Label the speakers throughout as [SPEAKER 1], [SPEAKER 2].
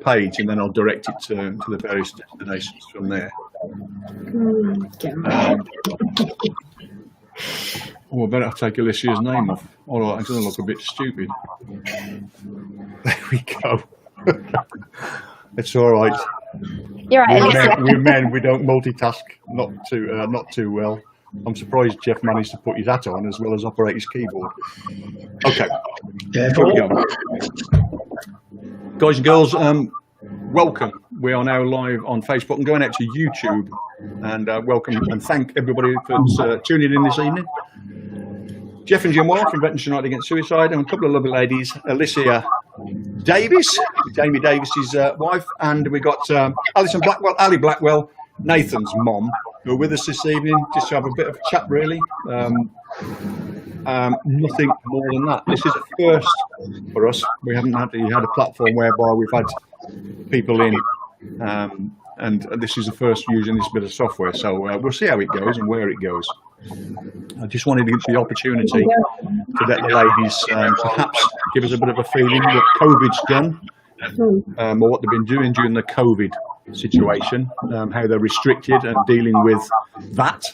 [SPEAKER 1] page, and then I'll direct it to the various destinations from there. I better take Alicia's name off. All right, it's going to look a bit stupid. There we go. It's all right.
[SPEAKER 2] You're right, Alicia.
[SPEAKER 1] We're men. We don't multitask not too well. I'm surprised Jeff managed to put his hat on as well as operate his keyboard. Okay, here we go. Guys and girls, welcome. We are now live on Facebook and going out to YouTube. And welcome and thank everybody for tuning in this evening. Jeff and Jim Wall from Veterans United Against Suicide, and a couple of lovely ladies, Alicia Davis, Jamie Davis's wife, and we got Alison Blackwell, Ali Blackwell, Nathan's mom, who are with us this evening, just to have a bit of a chat, really. Nothing more than that. This is a first for us. We haven't had a platform whereby we've had people in, and this is the first using this bit of software. So we'll see how it goes and where it goes. I just wanted to give the opportunity to let the ladies perhaps give us a bit of a feeling what COVID's done, or what they've been doing during the COVID situation, how they're restricted and dealing with that,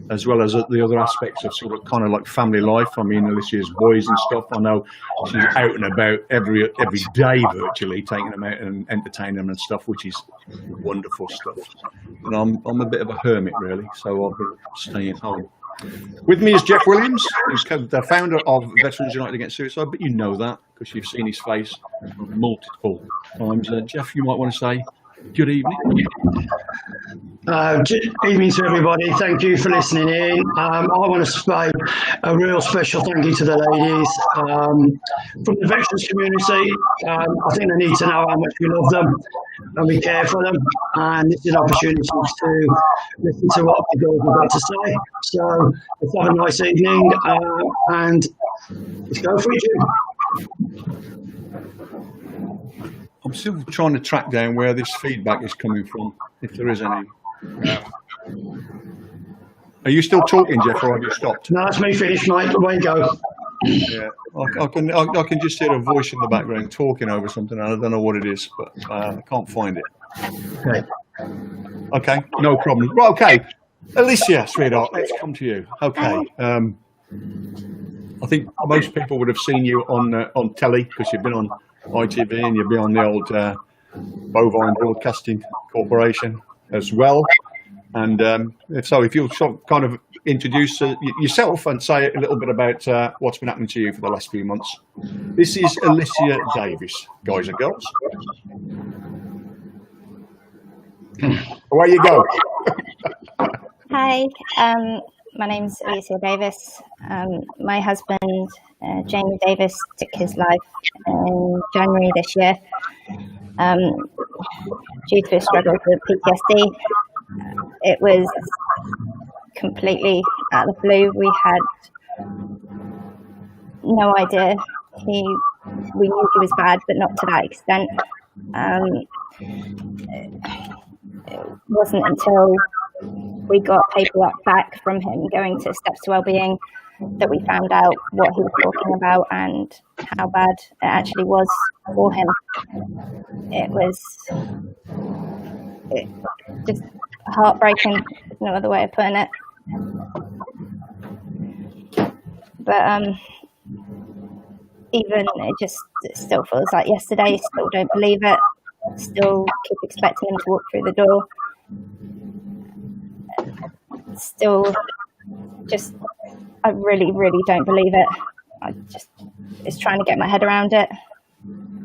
[SPEAKER 1] as well as the other aspects of sort of kind of like family life. I mean, Alicia's boys and stuff, I know she's out and about every day virtually, taking them out and entertaining them and stuff, which is wonderful stuff. And I'm a bit of a hermit, really, so I've been staying home. With me is Jeff Williams, who's the founder of Veterans United Against Suicide, but you know that because you've seen his face multiple times. Jeff, you might want to say good evening.
[SPEAKER 3] Good evening to everybody. Thank you for listening in. I want to say a real special thank you to the ladies from the veterans community. I think they need to know how much we love them and we care for them. And it's an opportunity to listen to what the girls have got to say. So let's have a nice evening and let's go for it.
[SPEAKER 1] I'm still trying to track down where this feedback is coming from, if there is any. Are you still talking, Jeff, or have you stopped?
[SPEAKER 3] No, it's me finished, mate. Away you go.
[SPEAKER 1] Yeah, I can just hear a voice in the background talking over something, and I don't know what it is, but I can't find it. Okay, no problem. Right, okay, Alicia, sweetheart, let's come to you. Okay, I think most people would have seen you on telly because you've been on ITV and you'll be on the old Bovine Broadcasting Corporation as well. And so if you'll sort of kind of introduce yourself and say a little bit about what's been happening to you for the last few months. This is Alicia Davis, guys and girls. Away you go.
[SPEAKER 2] Hi, my name's Alicia Davis. My husband, Jamie Davis, took his life in January this year due to a struggle with PTSD. It was completely out of the blue. We had no idea. We knew he was bad, but not to that extent. It wasn't until we got paperwork back from him going to Steps to Wellbeing that we found out what he was talking about and how bad it actually was for him. It was just heartbreaking. There's no other way of putting it. But even it still feels like yesterday. Still don't believe it. Still keep expecting him to walk through the door. Still just, I really, really don't believe it. It's trying to get my head around it.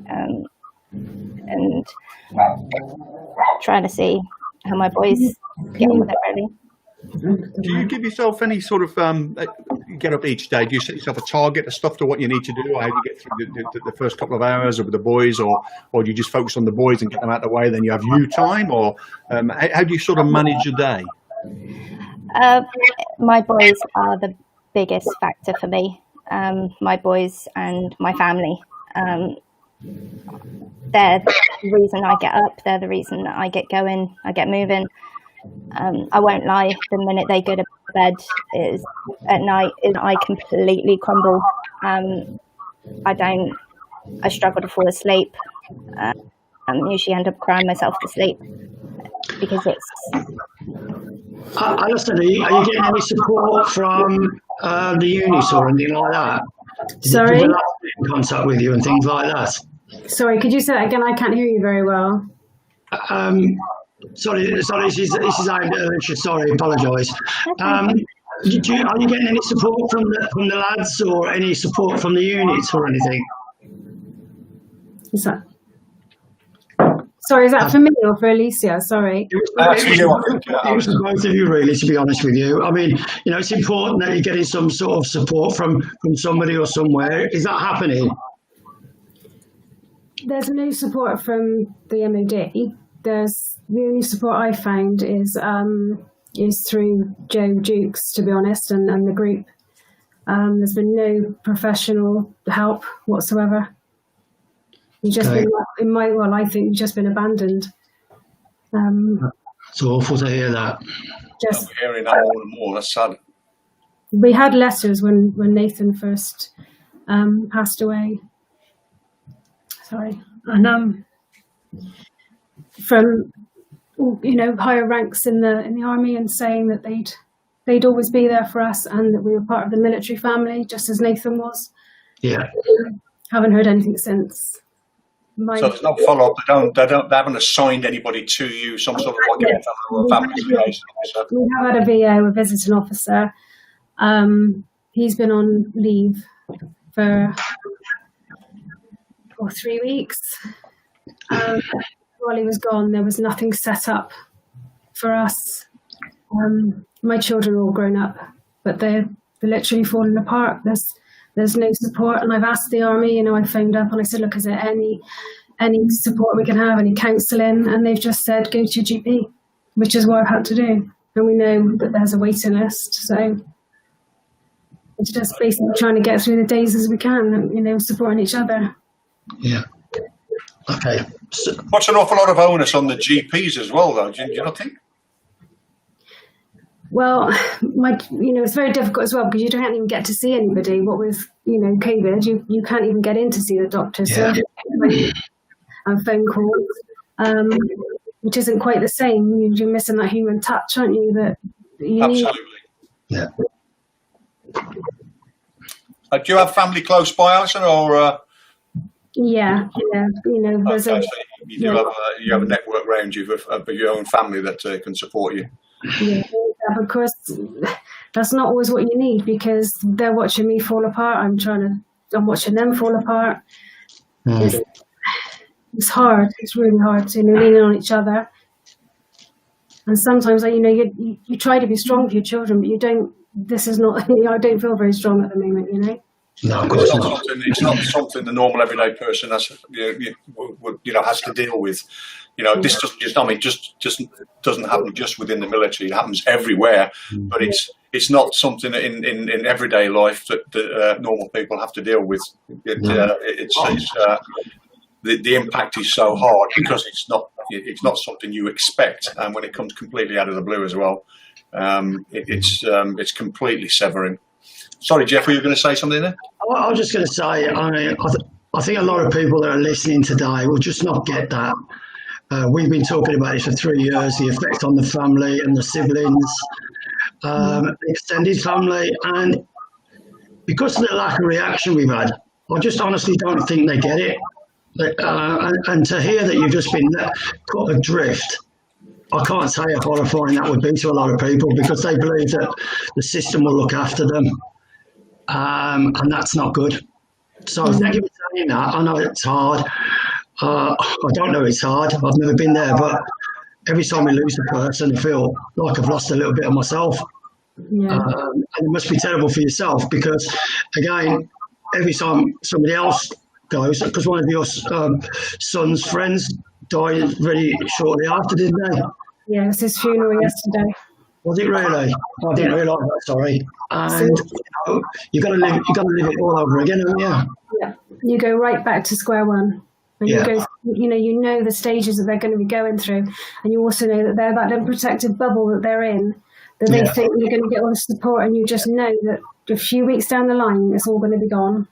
[SPEAKER 2] And trying to see how my boys get on with it, really.
[SPEAKER 1] Do you give yourself any sort of get up each day? Do you set yourself a target, a stuff to what you need to do? Or how do you get through the first couple of hours with the boys, or do you just focus on the boys and get them out of the way? Then you have you time, or how do you sort of manage your day?
[SPEAKER 2] My boys are the biggest factor for me. My boys and my family. They're the reason I get up. They're the reason that I get going. I get moving. I won't lie. The minute they go to bed is at night, I completely crumble. I struggle to fall asleep. usually end up crying myself to sleep because it's.
[SPEAKER 3] Alison, are you getting any support from the units or anything like that?
[SPEAKER 4] Sorry?
[SPEAKER 3] People in contact with you and things like that?
[SPEAKER 4] Sorry, could you say that again? I can't hear you very well.
[SPEAKER 3] Sorry, this is aimed at Alicia. Sorry, apologise. Are you getting any support from the lads or any support from the units or anything?
[SPEAKER 4] Is that for me or for Alicia? Sorry.
[SPEAKER 3] It was for both of you, really, to be honest with you. I mean, it's important that you're getting some sort of support from somebody or somewhere. Is that happening?
[SPEAKER 4] There's no support from the MOD. The only support I found is through Joe Jukes, to be honest, and the group. There's been no professional help whatsoever. You've just been, I think you've just been abandoned.
[SPEAKER 3] It's awful to hear that.
[SPEAKER 1] I'm hearing that more and more. That's sad.
[SPEAKER 4] We had letters when Nathan first passed away. Sorry, and from higher ranks in the army, and saying that they'd always be there for us and that we were part of the military family, just as Nathan was.
[SPEAKER 3] Yeah.
[SPEAKER 4] Haven't heard anything since.
[SPEAKER 1] So there's no follow up. They haven't assigned anybody to you, some sort of family situation.
[SPEAKER 4] We have had a VO, a visiting officer. He's been on leave for 3 weeks. While he was gone, there was nothing set up for us. My children are all grown up, but they're literally falling apart. There's no support, and I've asked the army. I phoned up and I said, "Look, is there any support we can have, any counselling?" And they've just said, "Go to your GP," which is what I've had to do. And we know that there's a waiting list, so it's just basically trying to get through the days as we can, supporting each other.
[SPEAKER 3] Yeah. Okay. So,
[SPEAKER 1] what's an awful lot of onus on the GPs as well, though? Do you not think?
[SPEAKER 4] Well, it's very difficult as well because you don't even get to see anybody. What with COVID, you can't even get in to see the doctor.
[SPEAKER 3] Yeah.
[SPEAKER 4] So and phone calls, which isn't quite the same. You're missing that human touch, aren't you? That you
[SPEAKER 1] Absolutely.
[SPEAKER 4] need.
[SPEAKER 3] Yeah.
[SPEAKER 1] Do you have family close by, Alison, or?
[SPEAKER 4] Yeah. There's
[SPEAKER 1] okay, so you have a network around you of your own family that can support you.
[SPEAKER 4] Yeah, of course, that's not always what you need because they're watching me fall apart. I'm watching them fall apart. It's hard. It's really hard to lean on each other. And sometimes, you try to be strong for your children, but you don't. This is not. I don't feel very strong at the moment.
[SPEAKER 3] No, of course not.
[SPEAKER 1] It's not something the normal everyday person has to deal with. This just doesn't happen just within the military. It happens everywhere, but it's not something in everyday life that normal people have to deal with. The impact is so hard because it's not something you expect, and when it comes completely out of the blue as well, it's completely severing. Sorry, Jeff, were you going to say something there?
[SPEAKER 3] I was just going to say, I think a lot of people that are listening today will just not get that. We've been talking about this for 3 years, the effect on the family and the siblings, the extended family, and because of the lack of reaction we've had, I just honestly don't think they get it. And to hear that you've just been caught adrift, I can't tell you how horrifying that would be to a lot of people because they believe that the system will look after them. And that's not good. So thank you for saying that. I know it's hard. I don't know it's hard. I've never been there, but every time we lose a person, I feel like I've lost a little bit of myself.
[SPEAKER 4] Yeah.
[SPEAKER 3] And it must be terrible for yourself because, again, every time somebody else goes, because one of your son's friends died very shortly after, didn't they?
[SPEAKER 4] Yeah, it was his funeral yesterday.
[SPEAKER 3] Was it really? I didn't realise that. Sorry. And you've got to live it all over again, haven't you?
[SPEAKER 4] Yeah, you go right back to square one. And you go, you know the stages that they're going to be going through, and you also know that they're that little protected bubble that they're in, that they think you're going to get all the support, and you just know that a few weeks down the line, it's all going to be gone.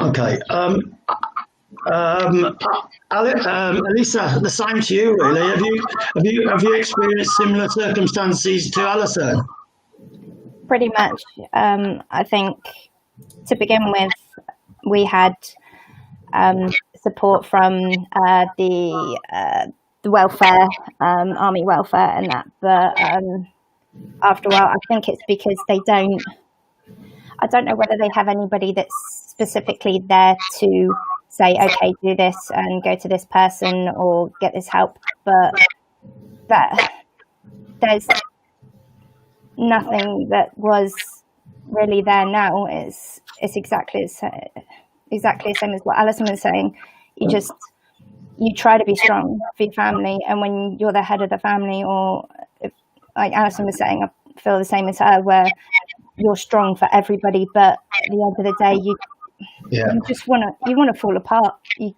[SPEAKER 3] Okay. Alisa, the same to you, really. Have you experienced similar circumstances to Alison?
[SPEAKER 2] Pretty much. I think to begin with, we had support from the welfare, army welfare, and that. But after a while, I think it's because they don't. I don't know whether they have anybody that's specifically there to say, okay, do this and go to this person or get this help. But that there's nothing that was really there now. It's exactly the same as what Alison was saying. You try to be strong for your family, and when you're the head of the family, or if, like Alison was saying, I feel the same as her, where you're strong for everybody, but at the end of the day, you just want to fall apart. You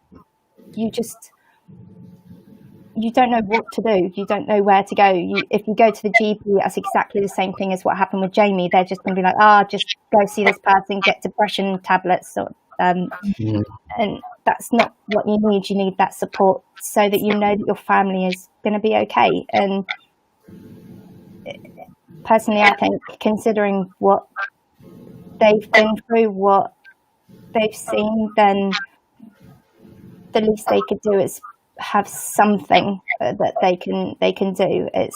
[SPEAKER 2] don't know what to do. You don't know where to go. If you go to the GP, that's exactly the same thing as what happened with Jamie. They're just going to be like, just go see this person, get depression tablets, and that's not what you need. You need that support so that you know that your family is going to be okay. And personally, I think, considering what they've been through, what they've seen, then the least they could do is have something that they can do. I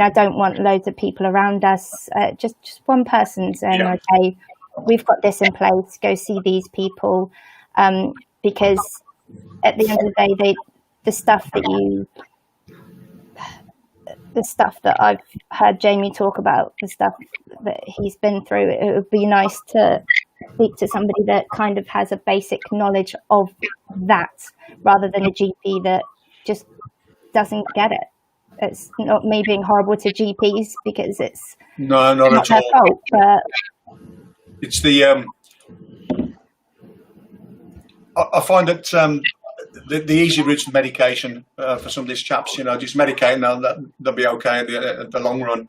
[SPEAKER 2] don't want loads of people around us, just one person saying, okay, we've got this in place, go see these people, because at the end of the day, the stuff that I've heard Jamie talk about, the stuff that he's been through, it would be nice to speak to somebody that kind of has a basic knowledge of that, rather than a GP that just doesn't get it. It's not me being horrible to GPs, because it's not their fault, but
[SPEAKER 1] it's the I find that the easy route to medication for some of these chaps, just medicate and they'll be okay at the long run.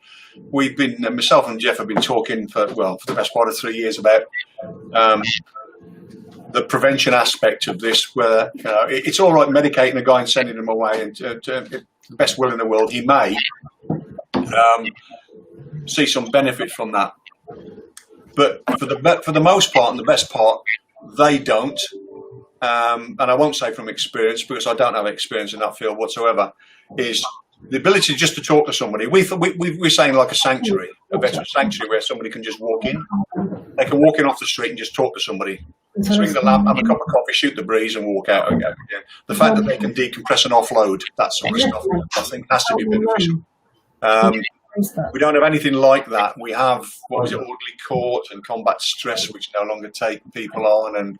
[SPEAKER 1] We've been, myself and Jeff have been talking for the best part of 3 years about the prevention aspect of this, where it's all right medicating a guy and sending him away, and to the best will in the world, he may see some benefit from that. But for the most part and the best part, they don't. And I won't say from experience, because I don't have experience in that field whatsoever, is the ability just to talk to somebody. We're saying like a sanctuary, a veteran sanctuary, where somebody can just walk in. They can walk in off the street and just talk to somebody, swing the lamp, have a cup of coffee, shoot the breeze, and walk out again. The fact that they can decompress and offload, that sort of stuff, I think has to be beneficial. We don't have anything like that. We have, orderly court and combat stress, which no longer take people on, and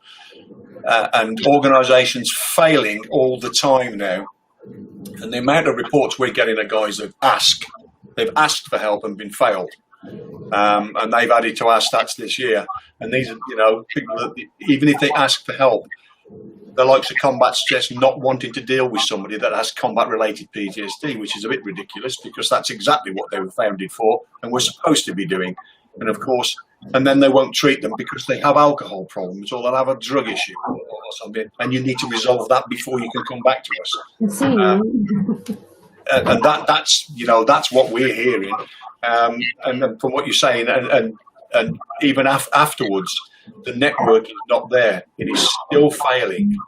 [SPEAKER 1] organisations failing all the time now. And the amount of reports we're getting are guys that they've asked for help and been failed. And they've added to our stats this year. And these are, people that, even if they ask for help, the likes of combat stress not wanting to deal with somebody that has combat-related PTSD, which is a bit ridiculous, because that's exactly what they were founded for and were supposed to be doing. And of course, and then they won't treat them because they have alcohol problems, or they'll have a drug issue or something, and you need to resolve that before you can come back to us. And that's what we're hearing. And from what you're saying, and even afterwards, the network is not there. It is still failing.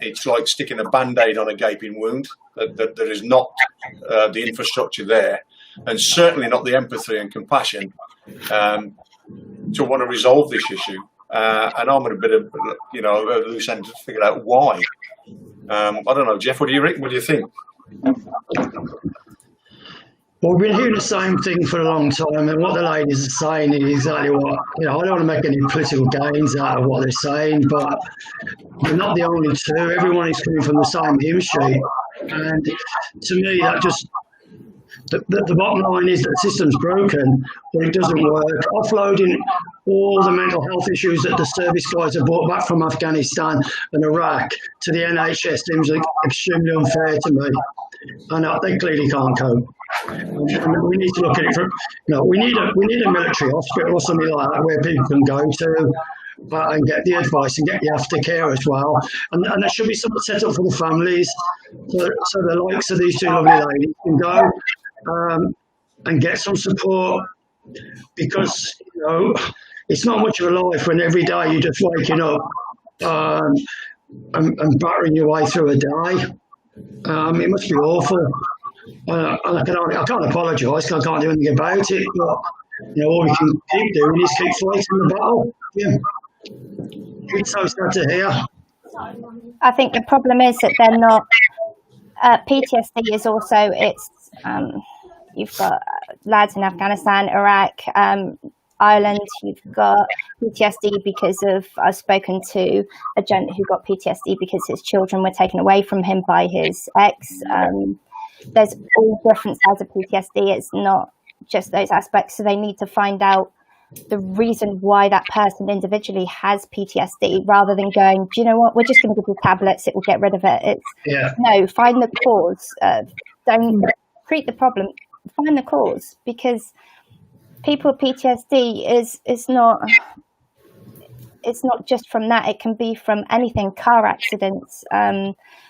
[SPEAKER 1] It's like sticking a Band-Aid on a gaping wound. That there is not the infrastructure there, and certainly not the empathy and compassion to want to resolve this issue. And I'm at a bit of, a loose end to figure out why. I don't know, Jeff. What do you think?
[SPEAKER 3] Well, we've been hearing the same thing for a long time, and what the ladies are saying is exactly what, I don't want to make any political gains out of what they're saying, but they're not the only two. Everyone is coming from the same hymn sheet. And to me, that just, the bottom line is that the system's broken, but it doesn't work. Offloading all the mental health issues that the service guys have brought back from Afghanistan and Iraq to the NHS seems extremely unfair to me. And they clearly can't cope. And we need to look at it from, we need a military hospital or something like that where people can go to, and get the advice and get the aftercare as well. And there should be something set up for the families, so the likes of these two lovely ladies can go and get some support, because it's not much of a life when every day you're just waking up and battering your way through a day. It must be awful. I can't apologise because I can't do anything about it. But all we can keep doing is keep fighting the battle. Yeah. It's so sad to hear.
[SPEAKER 2] I think the problem is that they're not. PTSD is also you've got lads in Afghanistan, Iraq, Ireland. You've got PTSD because of, I've spoken to a gent who got PTSD because his children were taken away from him by his ex. There's all different sides of PTSD. It's not just those aspects. So they need to find out the reason why that person individually has PTSD, rather than going, do you know what, we're just going to give you tablets, it will get rid of it. No, find the cause. Don't treat the problem, find the cause, because people with PTSD is not, it's not just from that. It can be from anything: car accidents,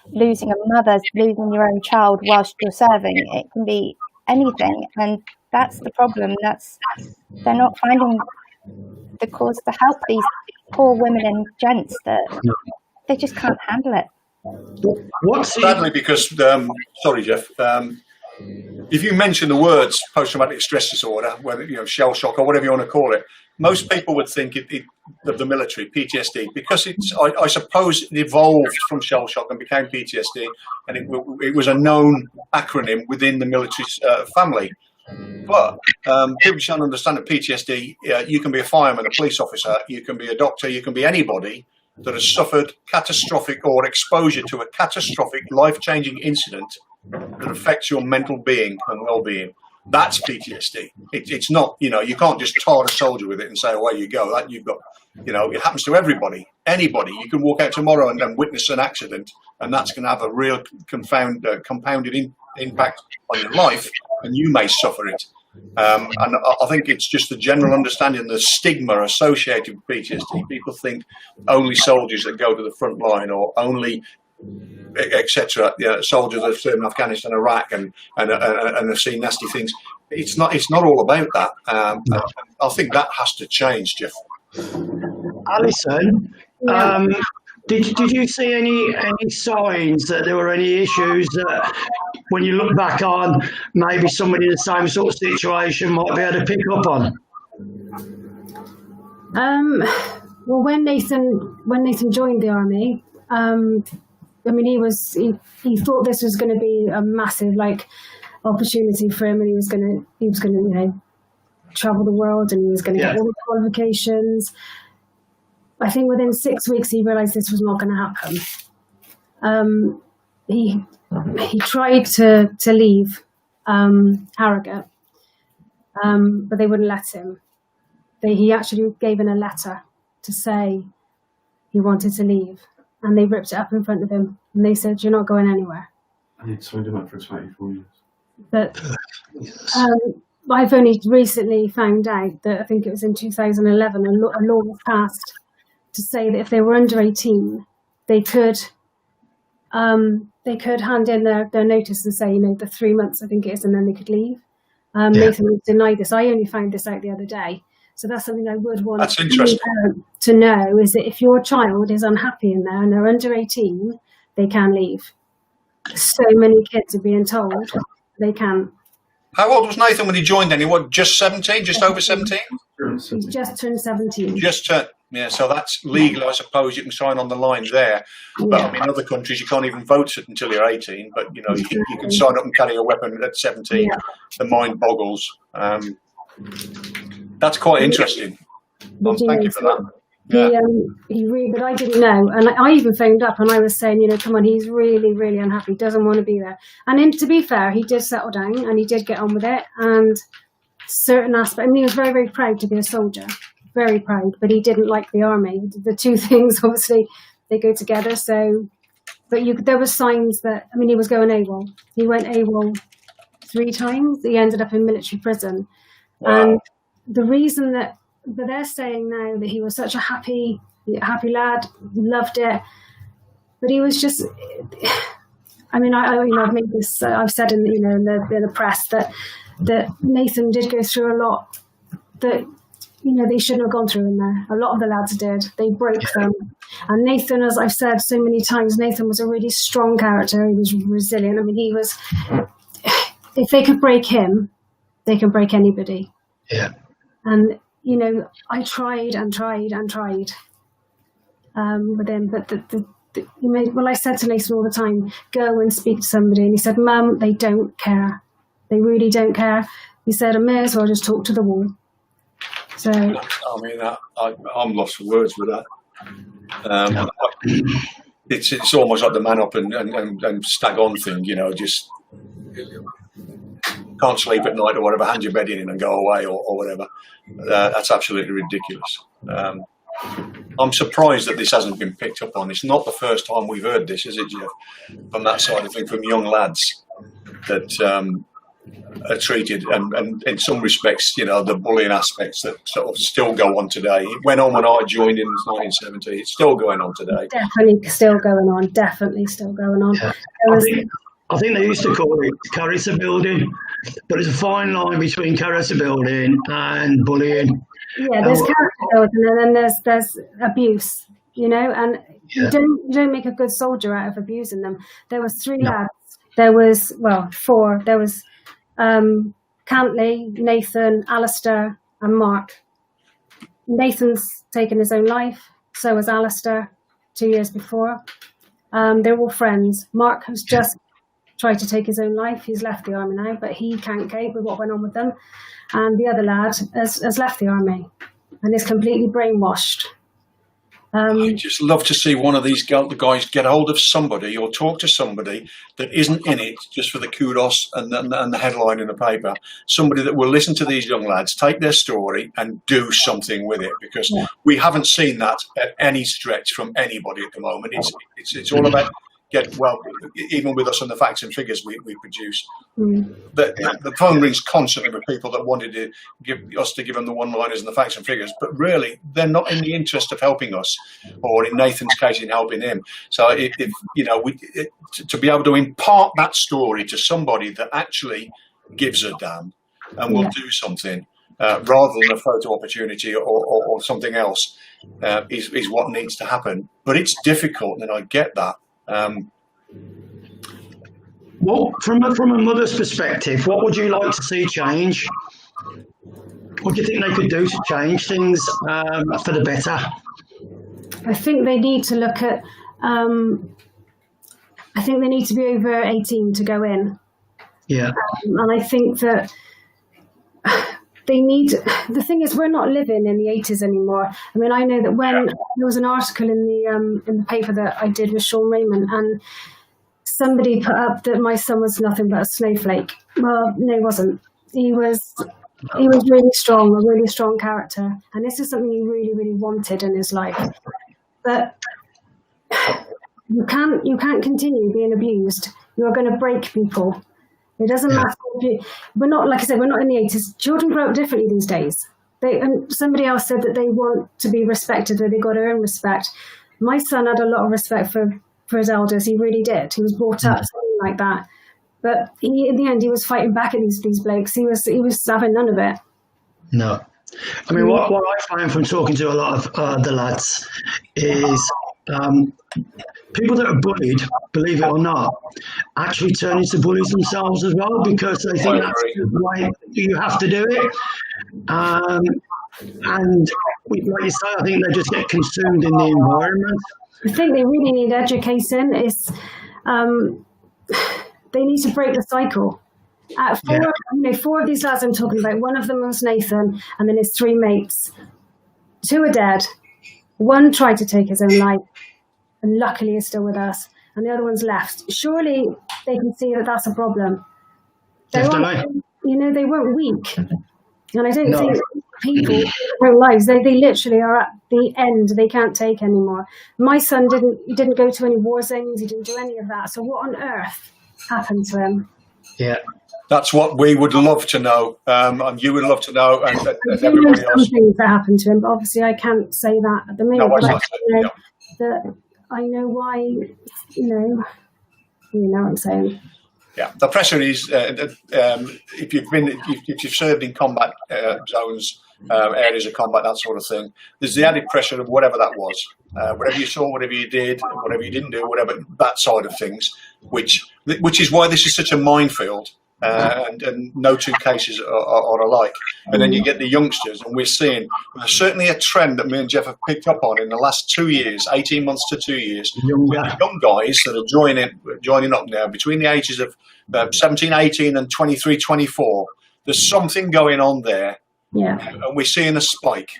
[SPEAKER 2] losing a mother, losing your own child whilst you're serving. It can be anything, and that's the problem. They're not finding the cause to help these poor women and gents that they just can't handle it.
[SPEAKER 5] Sadly, because sorry, Jeff. If you mention the words post-traumatic stress disorder, whether shell shock or whatever you want to call it, most people would think of the military, PTSD, because I suppose it evolved from shell shock and became PTSD, and it was a known acronym within the military family. But people should understand that PTSD, you can be a fireman, a police officer, you can be a doctor, you can be anybody that has suffered catastrophic or exposure to a catastrophic life-changing incident that affects your mental being and well-being. That's PTSD. It's not, you can't just tar a soldier with it and say, away you go. That you've got, it happens to everybody, anybody. You can walk out tomorrow and witness an accident, and that's going to have a real compounded impact on your life, and you may suffer it. And I think it's just the general understanding, the stigma associated with PTSD. People think only soldiers that go to the front line, or only etc. Soldiers that have served in Afghanistan, Iraq, and have seen nasty things. It's not all about that. I think that has to change, Jeff.
[SPEAKER 3] Alison, did you see any signs that there were any issues that, when you look back on, maybe somebody in the same sort of situation might be able to pick up on?
[SPEAKER 4] Well, when Nathan joined the army, he thought this was going to be a massive opportunity for him, and he was going to travel the world, and he was going to get all the qualifications. I think within 6 weeks he realised this was not going to happen. He tried to leave Harrogate, but they wouldn't let him. He actually gave in a letter to say he wanted to leave, and they ripped it up in front of him, and they said, "You're not going anywhere."
[SPEAKER 6] And he'd signed him up for 24 years.
[SPEAKER 4] But I've only recently found out that, I think it was in 2011, a law was passed to say that if they were under 18, they could hand in their notice and say, the 3 months, I think it is, and then they could leave. Nathan denied this. I only found this out the other day. So that's something I would want to know, is that if your child is unhappy in there and they're under 18, they can leave. So many kids are being told they can't.
[SPEAKER 5] How old was Nathan when he joined then? He was just 17, just over 17?
[SPEAKER 4] He's just turned 17.
[SPEAKER 5] So that's legal, I suppose. You can sign on the line there. But in other countries, you can't even vote until you're 18. But, you can sign up and carry a weapon at 17. Yeah. The mind boggles. That's quite interesting. Thank you for that.
[SPEAKER 4] But I didn't know, and I even phoned up and I was saying, come on, he's really, really unhappy, doesn't want to be there. And to be fair, he did settle down and he did get on with it. And certain aspects, he was very, very proud to be a soldier, very proud, but he didn't like the army. The two things, obviously, they go together. So, but there were signs that, he was going AWOL. He went AWOL 3 times. He ended up in military prison. Wow. And the reason that they're saying now that he was such a happy happy lad, loved it. But he was just, I mean, I've made this, I've said in the press that Nathan did go through a lot that, they shouldn't have gone through in there. A lot of the lads did. They broke them. And Nathan, as I've said so many times, Nathan was a really strong character. He was resilient. I mean, he was, if they could break him, they can break anybody.
[SPEAKER 3] Yeah.
[SPEAKER 4] And, I tried and tried and tried with him. But I said to Nathan all the time, go and speak to somebody. And he said, Mum, they don't care. They really don't care. He said, I may as well just talk to the wall. So,
[SPEAKER 5] I mean, I'm lost for words with that. It's almost like the man up and stag on thing, just can't sleep at night or whatever, hand your bed in and go away or whatever. That's absolutely ridiculous. I'm surprised that this hasn't been picked up on. It's not the first time we've heard this, is it, Jeff? From that side of things, from young lads that are treated, and in some respects, the bullying aspects that sort of still go on today. It went on when I joined in 1970. It's still going on today.
[SPEAKER 4] Definitely still going on.
[SPEAKER 3] Yeah. I think they used to call it character building, but there's a fine line between character building and bullying.
[SPEAKER 4] Yeah, there's character building, and then there's abuse, and you don't make a good soldier out of abusing them. There was 3 lads. There was 4. There was Cantley, Nathan, Alistair, and Mark. Nathan's taken his own life. So has Alistair 2 years before. They're all friends. Mark has just tried to take his own life. He's left the army now, but he can't cope with what went on with them. And the other lad has left the army and is completely brainwashed.
[SPEAKER 5] I'd just love to see one of these guys get hold of somebody or talk to somebody that isn't in it just for the kudos and the headline in the paper. Somebody that will listen to these young lads, take their story and do something with it, because we haven't seen that at any stretch from anybody at the moment. It's all about even with us on the facts and figures we produce. The phone rings constantly with people that wanted to give them the one-liners and the facts and figures, but really they're not in the interest of helping us, or in Nathan's case, in helping him. So to be able to impart that story to somebody that actually gives a damn and will do something, rather than a photo opportunity or something else, is what needs to happen. But it's difficult, and I get that.
[SPEAKER 3] Well, from a mother's perspective, what would you like to see change? What do you think they could do to change things for the better?
[SPEAKER 4] I think they need to look at. I think they need to be over 18 to go in.
[SPEAKER 3] Yeah.
[SPEAKER 4] And I think that they need. The thing is, we're not living in the 80s anymore. I mean, I know that when there was an article in the paper that I did with Sean Raymond, and somebody put up that my son was nothing but a snowflake. Well, no, he wasn't. He was really strong, a really strong character, and this is something he really, really wanted in his life. But you can't continue being abused. You're going to break people. It doesn't matter. We're not, like I said, we're not in the 80s. Children grow up differently these days. And somebody else said that they want to be respected, or they got their own respect. My son had a lot of respect for his elders. He really did. He was brought up something like that. But in the end, he was fighting back at these blokes. He was having none of it.
[SPEAKER 3] No. I mean, what I find from talking to a lot of the lads is people that are bullied, believe it or not, actually turn into bullies themselves as well, because they think that's the way you have to do it. And like you say, I think they just get consumed in the environment.
[SPEAKER 4] I think they really need educating. They need to break the cycle. Four of these lads I'm talking about, one of them was Nathan, and then his 3 mates. 2 are dead. 1 tried to take his own life, and luckily is still with us, and the other one's left. Surely they can see that that's a problem. They weren't weak, and I don't think people in their own lives, they literally are at the end. They can't take anymore. My son didn't go to any war zones. He didn't do any of that. So what on earth happened to him?
[SPEAKER 3] Yeah.
[SPEAKER 5] That's what we would love to know, and you would love to know, and
[SPEAKER 4] I do know
[SPEAKER 5] everybody
[SPEAKER 4] some
[SPEAKER 5] else.
[SPEAKER 4] things that happened to him, but obviously I can't say that at the minute.
[SPEAKER 5] No,
[SPEAKER 4] but
[SPEAKER 5] that's not it.
[SPEAKER 4] that I know why, you know what I'm saying.
[SPEAKER 5] Yeah, the pressure is if you've served in combat zones, areas of combat, that sort of thing. There's the added pressure of whatever that was, whatever you saw, whatever you did, whatever you didn't do, whatever that side of things. Which is why this is such a minefield, and no two cases are alike. And then you get the youngsters, and we're seeing certainly a trend that me and Jeff have picked up on in the last 2 years, 18 months to 2 years. The young guys that are joining up now between the ages of 17, 18 and 23, 24. There's something going on there.
[SPEAKER 4] Yeah.
[SPEAKER 5] And we're seeing a spike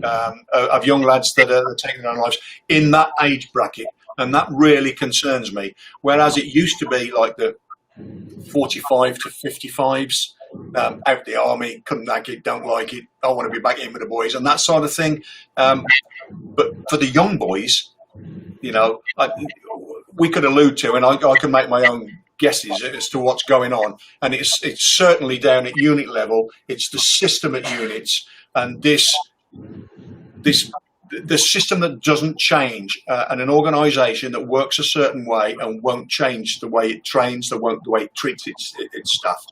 [SPEAKER 5] of young lads that are taking their own lives in that age bracket. And that really concerns me. Whereas it used to be like the 45 to 55s, out the army, couldn't hack it, don't like it, I want to be back in with the boys, and that sort of thing. But for the young boys, you know, we could allude to, and I can make my own guesses as to what's going on. And it's certainly down at unit level. It's the system at units, and the system that doesn't change, and an organisation that works a certain way and won't change the way it trains, the way it treats its staff.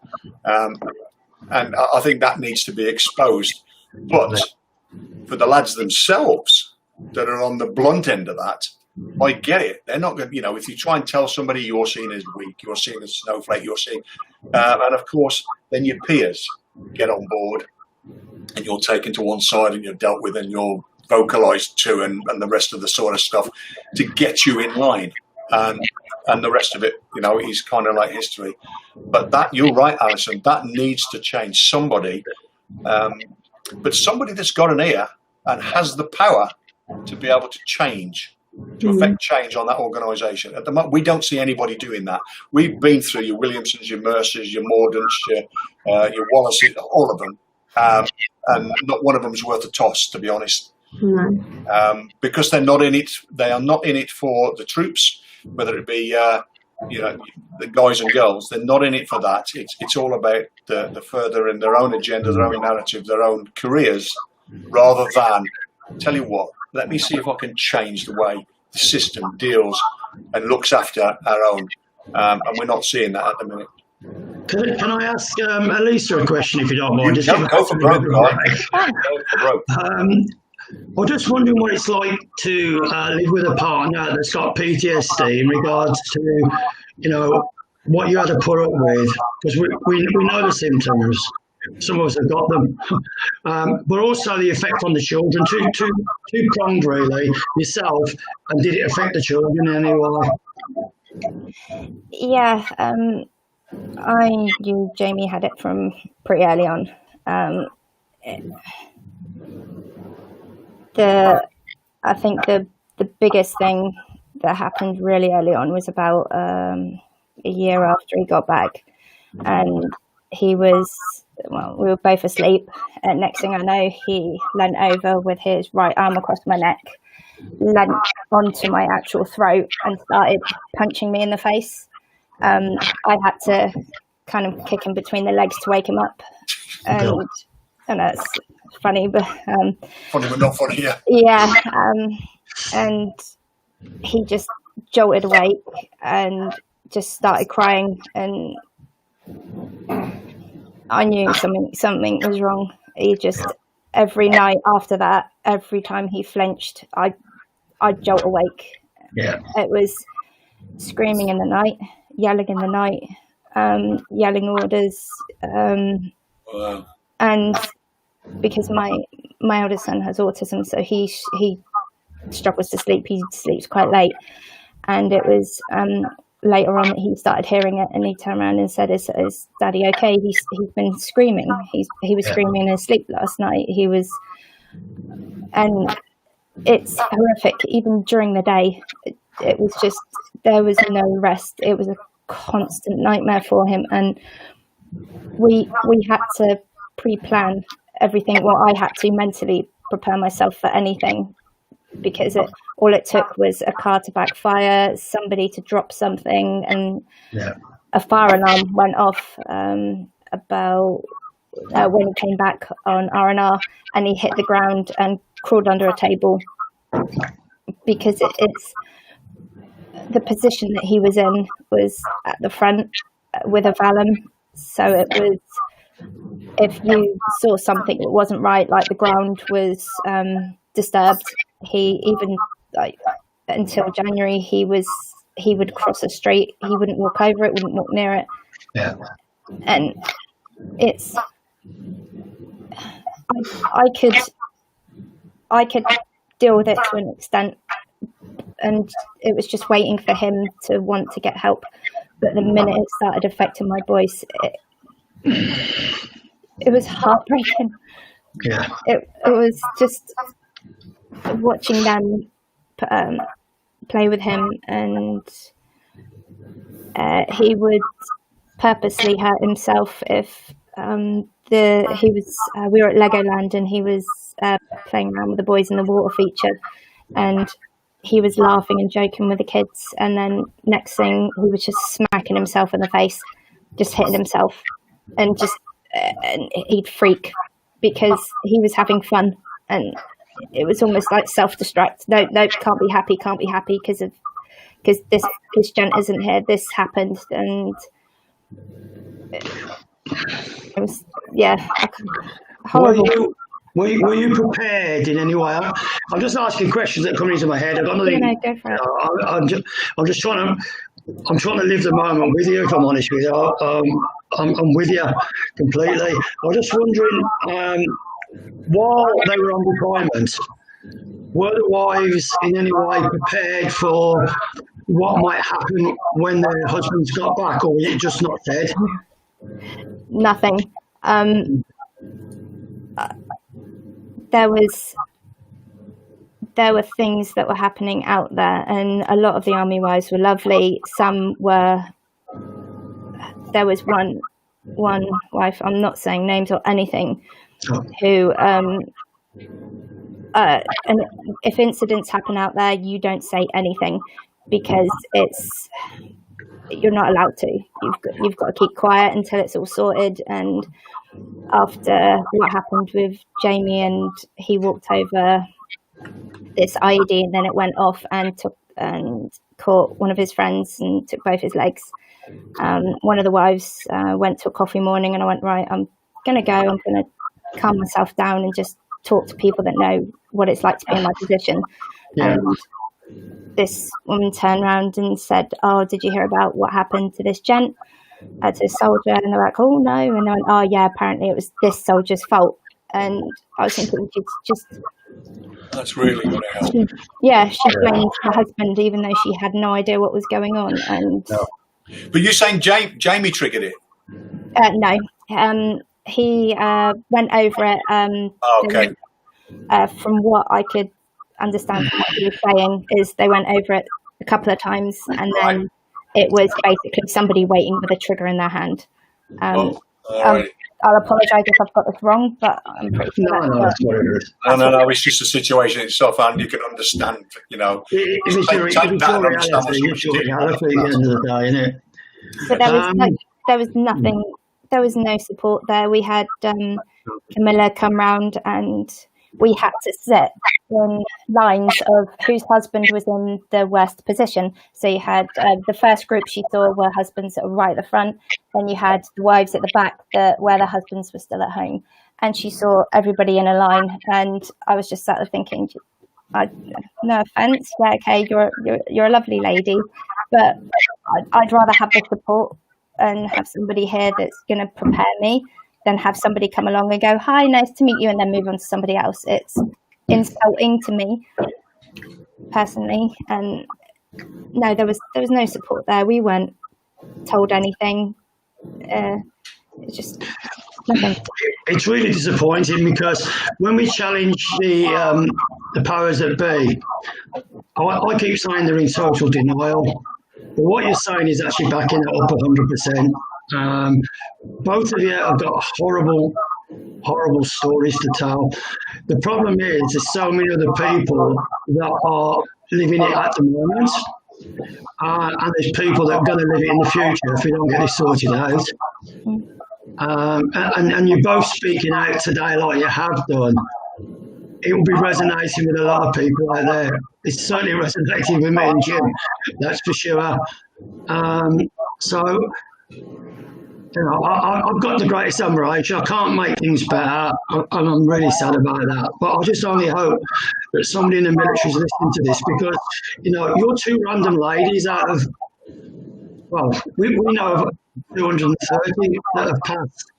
[SPEAKER 5] And I think that needs to be exposed. But for the lads themselves that are on the blunt end of that, I get it. They're not going to, you know, if you try and tell somebody you're seen as weak, you're seen as snowflake, you're seen, and of course, then your peers get on board and you're taken to one side and you're dealt with and you're vocalized to, and the rest of the sort of stuff to get you in line, and the rest of it, you know, is kind of like history. But that, you're right, Alison, that needs to change. Somebody, but somebody that's got an ear and has the power to be able to change, to affect change on that organisation. At the moment, we don't see anybody doing that. We've been through your Williamsons, your Mercers, your Mordants, your Wallaces, all of them, and not one of them is worth a toss, to be honest. Because they're not in it. They are not in it for the troops, whether it be you know, the guys and girls. They're not in it for that. It's all about the further in their own agenda, their own narrative, their own careers, rather than, tell you what, let me see if I can change the way the system deals and looks after our own. And we're not seeing that at the minute.
[SPEAKER 3] Can I ask Alicia a question, if you don't mind?
[SPEAKER 5] Go for broke, guy. Go for broke.
[SPEAKER 3] I'm just wondering what it's like to live with a partner that's got PTSD in regards to, you know, what you had to put up with, because we know the symptoms. Some of us have got them, but also the effect on the children. Two pronged, really. Yourself, and did it affect the children in any way?
[SPEAKER 2] Yeah, I knew Jamie had it from pretty early on. I think the biggest thing that happened really early on was about a year after he got back, and we were both asleep, and next thing I know, he leant over with his right arm across my neck, leant onto my actual throat, and started punching me in the face. I had to kind of kick him between the legs to wake him up, and that's funny, but
[SPEAKER 5] funny but not funny.
[SPEAKER 2] Yeah, and he just jolted awake and just started crying, and I knew something was wrong. He just, every night after that, every time he flinched, I'd jolt awake.
[SPEAKER 3] Yeah,
[SPEAKER 2] it was screaming in the night, yelling in the night, yelling orders,
[SPEAKER 5] Wow.
[SPEAKER 2] and because my eldest son has autism, so he struggles to sleep. He sleeps quite late, and it was later on that he started hearing it, and he turned around and said, "Is Daddy okay? He's been screaming. He was screaming in his sleep last night. He was," and it's horrific. Even during the day, it was just, there was no rest. It was a constant nightmare for him, and we had to pre-plan everything. Well, I had to mentally prepare myself for anything, because all it took was a car to backfire, somebody to drop something, and a fire alarm went off about when he came back on R&R, and he hit the ground and crawled under a table, because it's the position that he was in was at the front with a vellum. So it was, if you saw something that wasn't right, like the ground was disturbed, he even, like, until January, he would cross a street, he wouldn't walk over it, wouldn't walk near it.
[SPEAKER 3] Yeah.
[SPEAKER 2] And it's, I could deal with it to an extent, and it was just waiting for him to want to get help. But the minute it started affecting my boys, it was heartbreaking.
[SPEAKER 3] Yeah.
[SPEAKER 2] It was just watching them play with him, and he would purposely hurt himself if we were at Legoland, and he was playing around with the boys in the water feature, and he was laughing and joking with the kids, and then next thing he was just smacking himself in the face, just hitting himself, and he'd freak because he was having fun, and it was almost like self-destruct. No, can't be happy because this gent isn't here, this happened. And it was, horrible.
[SPEAKER 3] Were you prepared in any way? I'm just asking questions that come into my head. I've got nothing.
[SPEAKER 2] No, go for it.
[SPEAKER 3] I'm just trying to live the moment with you. If I'm honest with you, I'm with you completely. I was just wondering, while they were on deployment, were the wives in any way prepared for what might happen when their husbands got back, or was it just not said?
[SPEAKER 2] Nothing. There were things that were happening out there, and a lot of the army wives were lovely. Some were. There was one wife, I'm not saying names or anything, who and if incidents happen out there, you don't say anything, because you're not allowed to. You've got to keep quiet until it's all sorted. And after what happened with Jamie, and he walked over this IED, and then it went off and caught one of his friends and took both his legs. One of the wives went to a coffee morning, and I went, right, I'm going to calm myself down and just talk to people that know what it's like to be in my position.
[SPEAKER 3] Yeah.
[SPEAKER 2] And this woman turned around and said, oh, did you hear about what happened to this gent, to this soldier? And they're like, oh, no. And they went, oh, yeah, apparently it was this soldier's fault. And I was thinking, just...
[SPEAKER 5] That's really going to help.
[SPEAKER 2] She blamed her husband, even though she had no idea what was going on. And
[SPEAKER 5] But you're saying Jamie triggered it?
[SPEAKER 2] No. He went over it.
[SPEAKER 5] Okay.
[SPEAKER 2] From what I could understand from what he was saying, is they went over it a couple of times, and then it was basically somebody waiting with a trigger in their hand.
[SPEAKER 5] Right.
[SPEAKER 2] I'll apologise if I've got this wrong, but I'm pretty sure
[SPEAKER 3] that's what it is.
[SPEAKER 5] No, it's just a situation itself, and you can understand,
[SPEAKER 3] If it's your reality, it's your reality at the end of the day, isn't it?
[SPEAKER 2] But there was nothing. There was no support there. We had Camilla come round, and we had to sit in lines of whose husband was in the worst position. So you had the first group she saw were husbands that were right at the front. Then you had the wives at the back where their husbands were still at home. And she saw everybody in a line. And I was just sat there thinking, no offence, yeah, okay, you're a lovely lady, but I'd rather have the support and have somebody here that's going to prepare me than have somebody come along and go, hi, nice to meet you, and then move on to somebody else. It's insulting to me personally. And no, there was no support there. We weren't told anything. It's just nothing.
[SPEAKER 3] It's really disappointing, because when we challenge the powers that be, I keep saying they're in total denial. But what you're saying is actually backing it up 100%. Both of you have got horrible stories to tell. The problem is there's so many other people that are living it at the moment, and there's people that are going to live it in the future if we don't get this sorted out. And you're both speaking out today like you have done. It will be resonating with a lot of people out there. It's certainly resonating with me and Jim, that's for sure. So, you know, I've got the greatest admiration. I can't make things better, and I'm really sad about that. But I just only hope that somebody in the military is listening to this, because, you know, you're two random ladies out of, well, we know of 230 that have passed.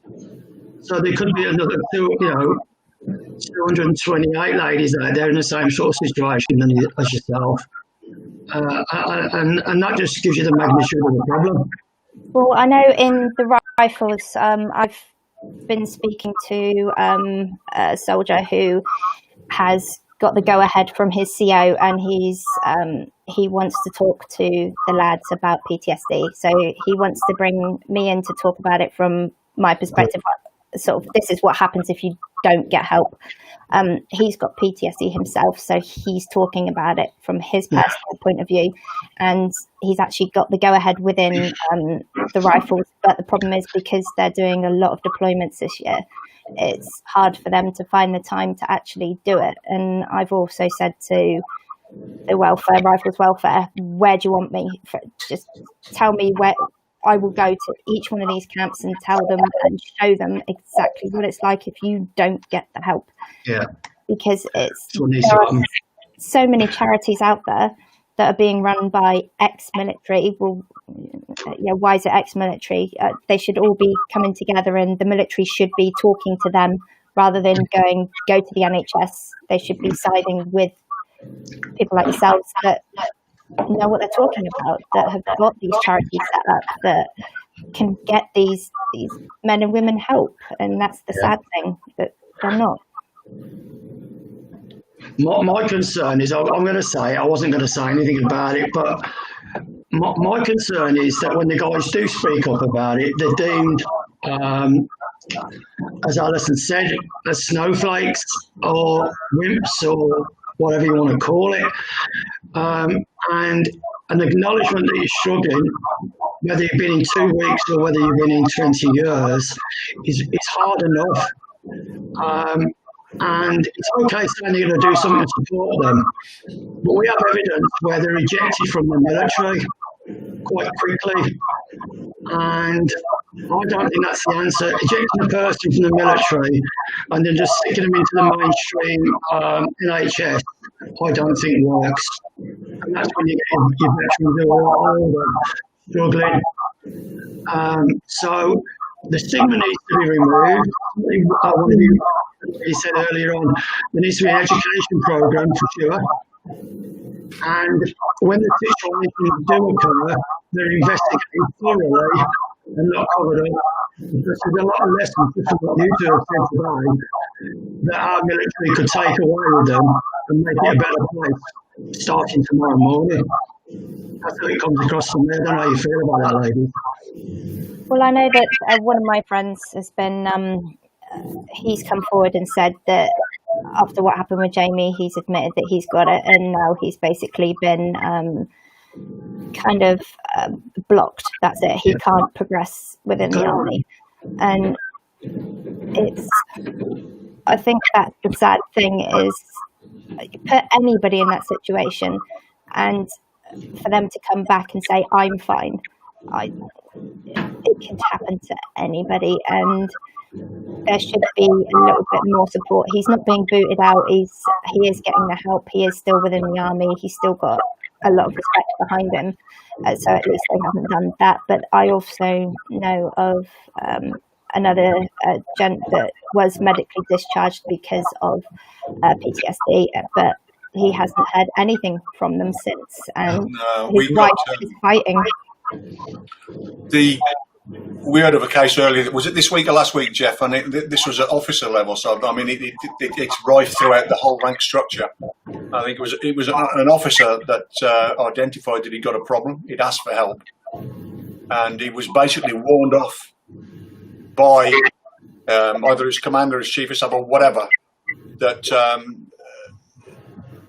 [SPEAKER 3] So there could be another 228 ladies out there in the same sort of situation as yourself. And that just gives you the magnitude of the problem.
[SPEAKER 2] Well, I know in the rifles, I've been speaking to a soldier who has got the go-ahead from his CO, and he wants to talk to the lads about PTSD. So he wants to bring me in to talk about it from my perspective. Sort of, this is what happens if you don't get help. He's got PTSD himself, so he's talking about it from his personal point of view, and he's actually got the go-ahead within the rifles. But the problem is, because they're doing a lot of deployments this year, it's hard for them to find the time to actually do it. And I've also said to the rifles welfare, where do you want me? Just tell me where. I will go to each one of these camps and tell them and show them exactly what it's like if you don't get the help.
[SPEAKER 3] Yeah.
[SPEAKER 2] Because there are so many charities out there that are being run by ex-military. Well, why is it ex-military? They should all be coming together, and the military should be talking to them rather than go to the NHS. They should be siding with people like yourselves that know what they're talking about, that have got these charities set up, that can get these men and women help. And that's the sad thing, that they're not.
[SPEAKER 3] My concern is, I'm going to say, I wasn't going to say anything about it, but my concern is that when the guys do speak up about it, they're deemed, as Alison said, as snowflakes or wimps or whatever you want to call it. And an acknowledgement that you're struggling, whether you've been in 2 weeks or whether you've been in 20 years, is hard enough. And it's okay saying you're going to do something to support them, but we have evidence where they're ejected from the military quite quickly, and I don't think that's the answer. Ejecting a person from the military and then just sticking them into the mainstream NHS, I don't think works. And that's when you get your veterans who are older, struggling. So the stigma needs to be removed. He said earlier on, there needs to be an education program for sure. And when the situations do occur, they're investigated thoroughly and not covered up. Because there's a lot of lessons, just from what you two have said today, that our military could take away with them and make it a better place starting tomorrow morning. That's how it comes across from there. I don't know how you feel about that, ladies.
[SPEAKER 2] Well, I know that one of my friends has been, he's come forward and said that after what happened with Jamie, he's admitted that he's got it, and now he's basically been kind of blocked. That's it. He can't progress within the army. And I think that the sad thing is, you put anybody in that situation, and for them to come back and say, I'm fine, it can happen to anybody, and there should be a little bit more support. He's not being booted out. He is getting the help. He is still within the army. He's still got a lot of respect behind him. So at least they haven't done that. But I also know of another gent that was medically discharged because of PTSD, but he hasn't heard anything from them since. And his wife is fighting.
[SPEAKER 5] We heard of a case earlier. Was it this week or last week, Jeff? And this was at officer level. So I mean, it's rife throughout the whole rank structure. I think it was an officer that identified that he got a problem. He'd asked for help, and he was basically warned off by either his commander, his chief of staff, or whatever, that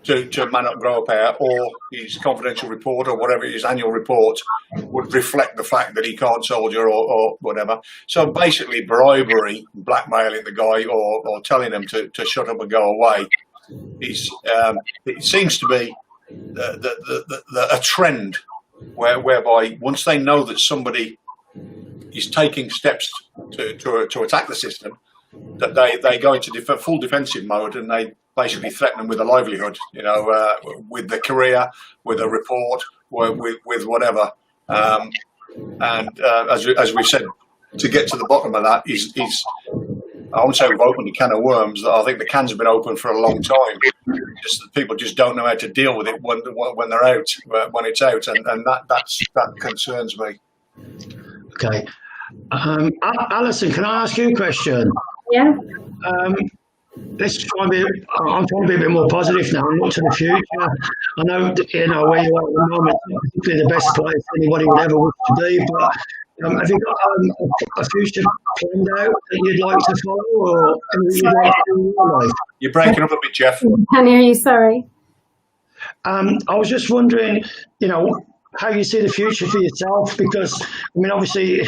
[SPEAKER 5] to Man Up Grow Up Air, or his confidential report, or whatever his annual report would reflect the fact that he can't soldier or whatever. So basically bribery, blackmailing the guy, or telling him to shut up and go away. It seems to be a trend whereby once they know that somebody is taking steps to attack the system, that they go into full defensive mode, and they basically threaten them with a livelihood, with the career, with a report, with whatever. And as we've said, to get to the bottom of that is I won't say we've opened a can of worms. I think the cans have been open for a long time. Just that people just don't know how to deal with it when they're out, when it's out, and that concerns me.
[SPEAKER 3] Okay. Alison, can I ask you a question?
[SPEAKER 2] Yeah.
[SPEAKER 3] Let's try and I'm trying to be a bit more positive now and look to the future. I know, where you are at the moment, it's not particularly the best place anybody would ever wish to be, but have you got a future planned out that you'd like to follow, or anything you'd like to do in your life?
[SPEAKER 5] You're breaking up a bit, Jeff.
[SPEAKER 2] Can you hear you? Sorry.
[SPEAKER 3] I was just wondering, how you see the future for yourself, because obviously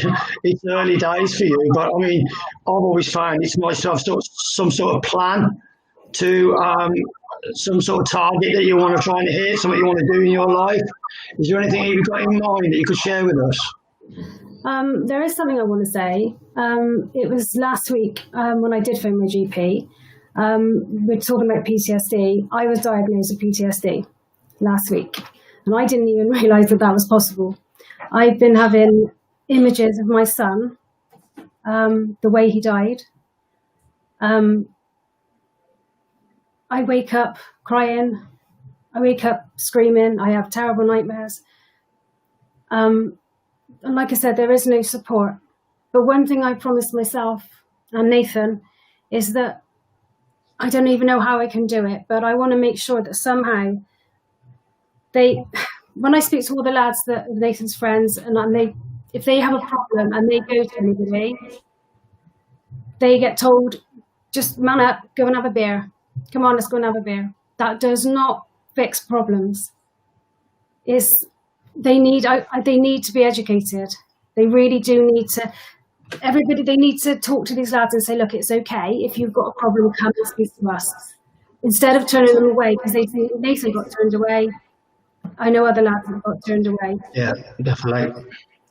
[SPEAKER 3] it's early days for you, but I've always found it's nice to have some sort of plan to some sort of target that you want to try and hit, something you want to do in your life. Is there anything you've got in mind that you could share with us?
[SPEAKER 4] There is something I want to say. It was last week when I did phone my GP. We're talking about PTSD. I was diagnosed with PTSD last week, and I didn't even realise that was possible. I've been having images of my son, the way he died. I wake up crying. I wake up screaming. I have terrible nightmares. And like I said, there is no support. But one thing I promised myself and Nathan is that I don't even know how I can do it, but I want to make sure that somehow when I speak to all the lads that are Nathan's friends, and if they have a problem and they go to anybody, they get told, just man up, go and have a beer. Come on, let's go and have a beer. That does not fix problems. They need to be educated. They really do need to. They need to talk to these lads and say, look, it's okay. If you've got a problem, come and speak to us. Instead of turning them away, because they think Nathan got turned away. I know other lads that got turned away.
[SPEAKER 3] Yeah, definitely.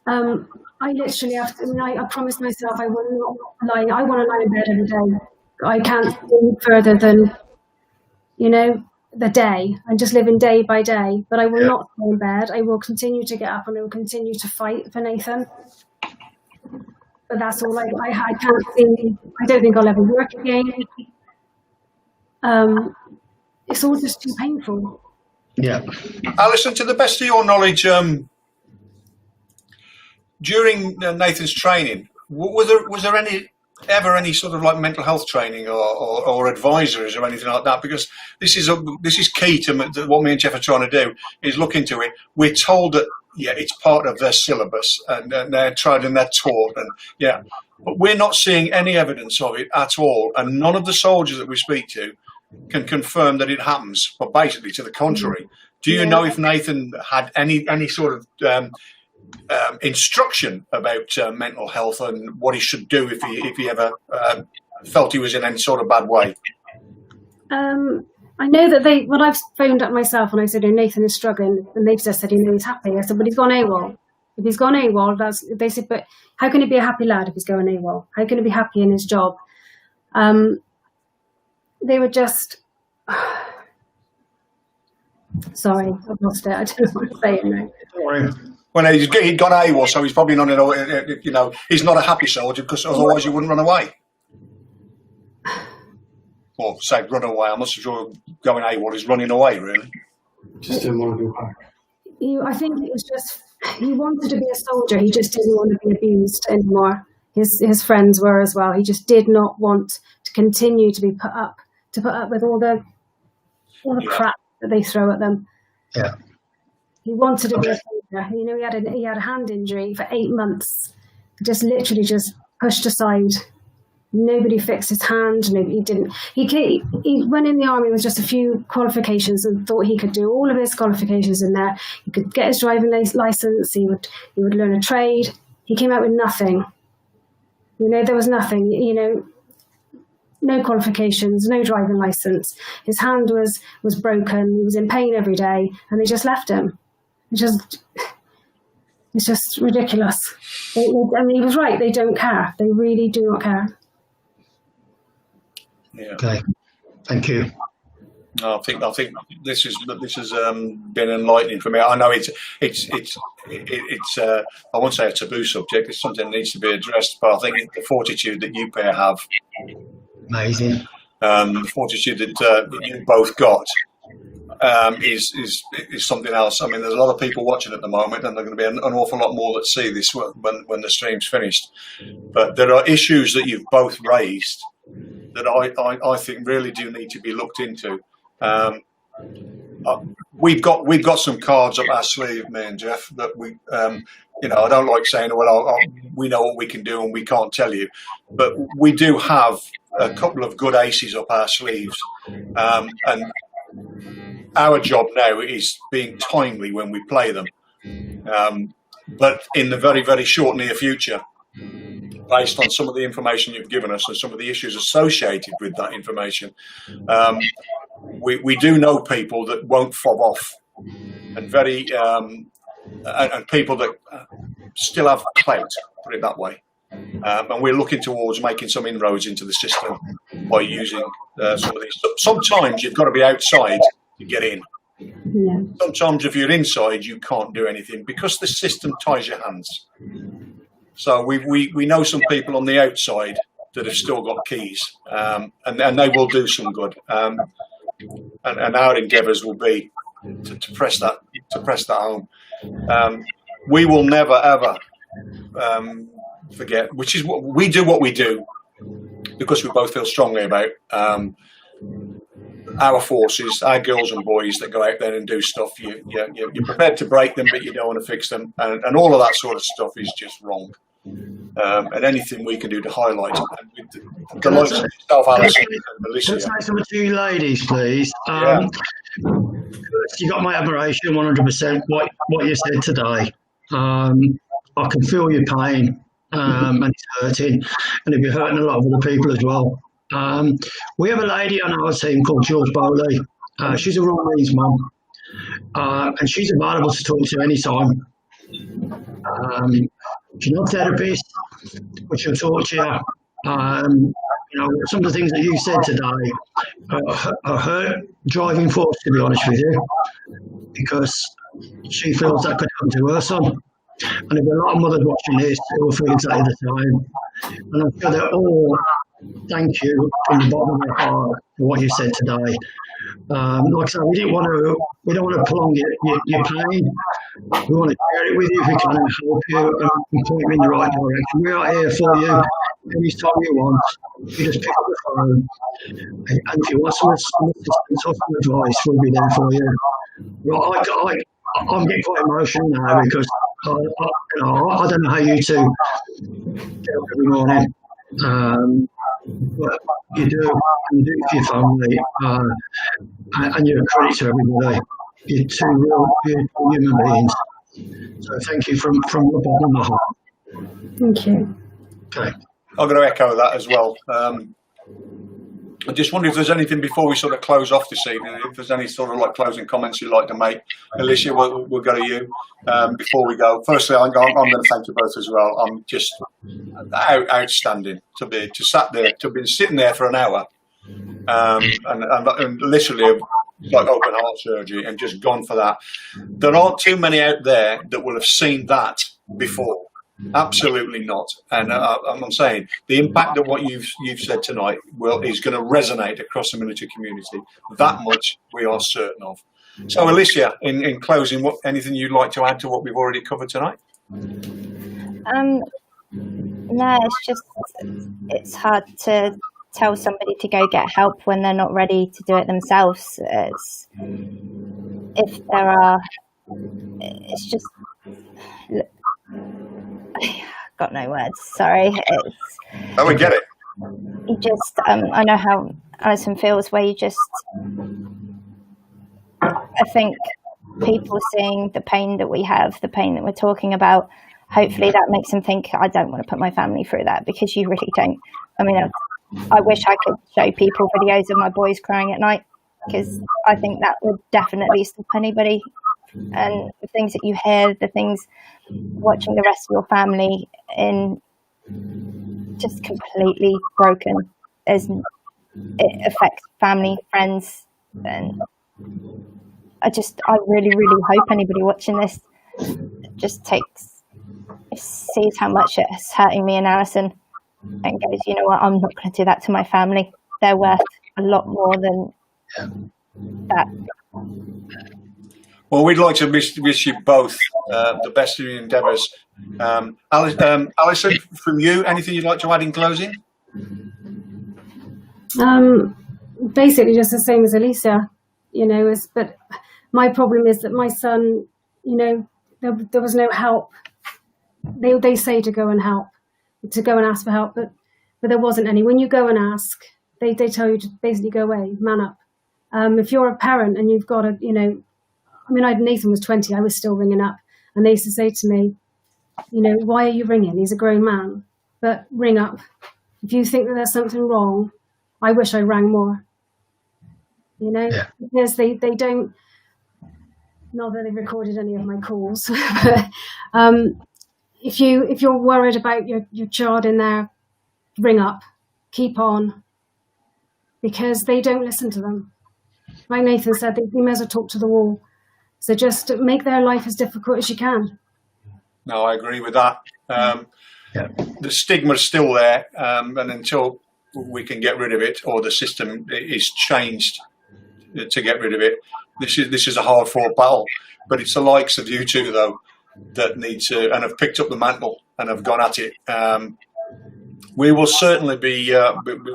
[SPEAKER 4] I literally have to, I promised myself I will not lie. I want to lie in bed every day. I can't go further than, the day. I'm just living day by day. But I will not stay in bed. I will continue to get up and I will continue to fight for Nathan. But that's all I can't see. I don't think I'll ever work again. It's all just too painful.
[SPEAKER 3] Yeah.
[SPEAKER 5] Alison, to the best of your knowledge, during Nathan's training, was there ever any sort of like mental health training or advisories or anything like that? Because this is key to what me and Jeff are trying to do, is look into it. We're told that it's part of their syllabus and they're tried and they're taught, and but we're not seeing any evidence of it at all, and none of the soldiers that we speak to can confirm that it happens, but basically to the contrary. Do you know if Nathan had any sort of instruction about mental health and what he should do if he ever felt he was in any sort of bad way?
[SPEAKER 4] I know that when I've phoned up myself and I said, Nathan is struggling, and they've just said, he's happy. I said, but he's gone AWOL. If he's gone AWOL, they said, but how can he be a happy lad if he's going AWOL? How can he be happy in his job? They were just, sorry, I've lost it. I don't know what to say it now.
[SPEAKER 5] Sorry. Well, he'd gone AWOL, so he's probably not he's not a happy soldier, because otherwise he wouldn't run away. Or say run away. I'm not so sure going AWOL is running away, really.
[SPEAKER 6] Just didn't want to go back.
[SPEAKER 4] I think it was just, he wanted to be a soldier. He just didn't want to be abused anymore. His friends were as well. He just did not want to continue to be put up with all the crap that they throw at them.
[SPEAKER 3] Yeah.
[SPEAKER 4] He wanted to be a soldier. He had a hand injury for 8 months. Just literally just pushed aside. Nobody fixed his hand. Nobody didn't. He went in the army with just a few qualifications and thought he could do all of his qualifications in there. He could get his driving license. He would learn a trade. He came out with nothing. There was nothing. No qualifications, no driving license. His hand was broken. He was in pain every day, and they just left him. It's just ridiculous. He was right. They don't care. They really do not care.
[SPEAKER 5] Yeah.
[SPEAKER 3] Okay, thank you.
[SPEAKER 5] No, I think this has been enlightening for me. I know it's I won't say a taboo subject. It's something that needs to be addressed, but I think the fortitude that you pair have,
[SPEAKER 3] Amazing.
[SPEAKER 5] the fortitude that you both got, is something else. I mean, there's a lot of people watching at the moment, and there are going to be an awful lot more that see this when the stream's finished. But there are issues that you've both raised that I think really do need to be looked into. We've got some cards up our sleeve, me and Jeff, that we I don't like saying, well, we know what we can do and we can't tell you, but we do have a couple of good aces up our sleeves, and our job now is being timely when we play them, but in the very, very short near future, based on some of the information you've given us and some of the issues associated with that information, we do know people that won't fob off, and and people that still have clout, put it that way. And we're looking towards making some inroads into the system by using some of these. Sometimes you've got to be outside to get in.
[SPEAKER 4] Yeah.
[SPEAKER 5] Sometimes if you're inside, you can't do anything because the system ties your hands. So we know some people on the outside that have still got keys, and they will do some good. And our endeavours will be to press that home. We will never ever forget, which is what we do because we both feel strongly about our forces, our girls and boys that go out there and do stuff. You're prepared to break them, but you don't want to fix them, and all of that sort of stuff is just wrong. And anything we can do to highlight it. The likes of yourself, Alison, and Alicia.
[SPEAKER 3] Can I say something to you ladies, please? You got my admiration 100%. What you said today. I can feel your pain, and it's hurting, and it'll be hurting a lot of other people as well. We have a lady on our team called George Bowley. She's a Royal Marines mum, and she's available to talk to anytime. She's not a therapist, but she'll talk to you. Some of the things that you said today are her driving force, to be honest with you, because she feels that could happen to her son. And there'll be a lot of mothers watching this who will feel exactly the same. And I'm sure they're all thank you from the bottom of my heart for what you said today. Like I said, we don't want to prolong your pain. We want to share it with you if we can and help you and point you in the right direction. We are here for you anytime you want. You just pick up the phone, and if you want some assistance or some advice, we'll be there for you. I'm getting quite emotional now because I don't know how you two get up every morning. But you do it for your family, and you're a credit to everybody. You're two real beautiful human beings. So thank you from the bottom of my heart.
[SPEAKER 4] Thank you.
[SPEAKER 5] Okay. I'm going to echo that as well. I just wonder if there's anything before we sort of close off this evening, if there's any sort of closing comments you'd like to make. Alicia, we'll go to you before we go. Firstly, I'm going to thank you both as well. I'm just outstanding to be sitting there for an hour and literally like open heart surgery and just gone for that. There aren't too many out there that will have seen that before. Absolutely not. And I'm saying the impact of what you've said tonight is going to resonate across the military community. That much we are certain of. So, Alicia, in closing, anything you'd like to add to what we've already covered tonight?
[SPEAKER 2] No, it's hard to tell somebody to go get help when they're not ready to do it themselves. Got no words. Sorry.
[SPEAKER 5] We get it.
[SPEAKER 2] you just, I know how Alison feels, where you just, I think people seeing the pain that we have, the pain that we're talking about, hopefully that makes them think, I don't want to put my family through that, because you really don't. I mean, I wish I could show people videos of my boys crying at night, because I think that would definitely stop anybody. And the things that you hear, the things, watching the rest of your family in just completely broken, it affects family, friends, and I really, really hope anybody watching this just sees how much it's hurting me and Alison, and goes, you know what, I'm not going to do that to my family. They're worth a lot more than that.
[SPEAKER 5] Well, we'd like to wish you both the best of your endeavours. Alison, from you, anything you'd like to add in closing?
[SPEAKER 4] Basically just the same as Alicia, but my problem is that my son, there was no help. They say to go and help, to go and ask for help, but there wasn't any. When you go and ask, they tell you to basically go away, man up. If you're a parent and you've got Nathan was 20, I was still ringing up, and they used to say to me, why are you ringing? He's a grown man, but ring up. If you think that there's something wrong, I wish I rang more, because they don't, not that they've recorded any of my calls, but if you're worried about your child in there, ring up, keep on, because they don't listen to them. Like Nathan said, they may as well talk to the wall. So just make their life as difficult as you can.
[SPEAKER 5] No, I agree with that. The stigma's still there, and until we can get rid of it, or the system is changed to get rid of it, this is a hard-fought battle. But it's the likes of you two, though, that need to, and have picked up the mantle and have gone at it. We will certainly be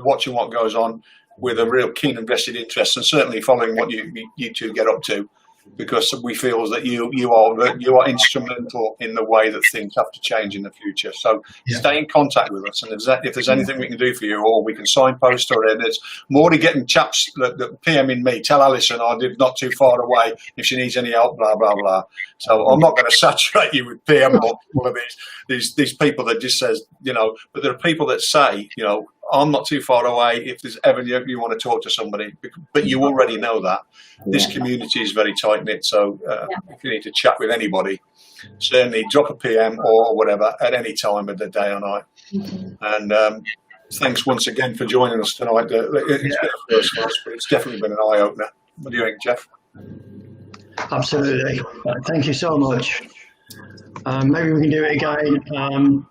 [SPEAKER 5] watching what goes on with a real keen and vested interest, and certainly following what you two get up to, because we feel that you are instrumental in the way that things have to change in the future. So stay in contact with us, and if there's anything we can do for you, or we can signpost, or there's more to getting chaps that PMing me, tell Alison I live not too far away if she needs any help, blah blah blah. So I'm not going to saturate you with PM or all of these people that just says, but there are people that say, I'm not too far away if there's ever you want to talk to somebody, but you already know that. This community is very tight-knit, so if you need to chat with anybody, certainly drop a PM or whatever at any time of the day or night. And thanks once again for joining us tonight. It's been a first for us, but it's definitely been an eye-opener. What do you think, Jeff?
[SPEAKER 3] Absolutely. Thank you so much. Maybe we can do it again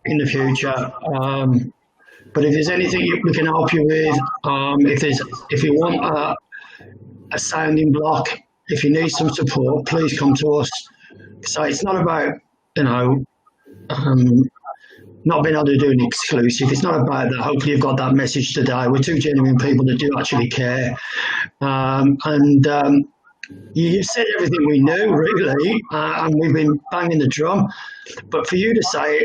[SPEAKER 3] in the future. But if there's anything we can help you with, if you want a sounding block, if you need some support, please come to us. So it's not about, not being able to do an exclusive. It's not about that. Hopefully you've got that message today. We're two genuine people that do actually care. You said everything we knew, really, and we've been banging the drum. But for you to say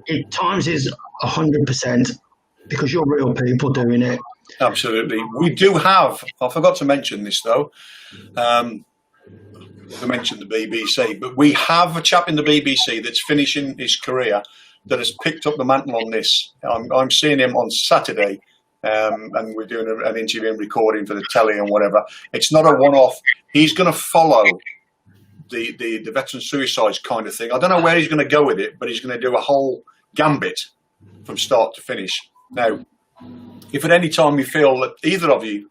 [SPEAKER 3] it times is 100%, because you're real people doing it.
[SPEAKER 5] Absolutely. We do have, I forgot to mention this though, I mentioned the BBC, but we have a chap in the BBC that's finishing his career that has picked up the mantle on this. I'm seeing him on Saturday, and we're doing an interview and recording for the telly and whatever. It's not a one-off. He's going to follow the veteran suicides kind of thing. I don't know where he's going to go with it, but he's going to do a whole gambit from start to finish. Now, if at any time you feel that either of you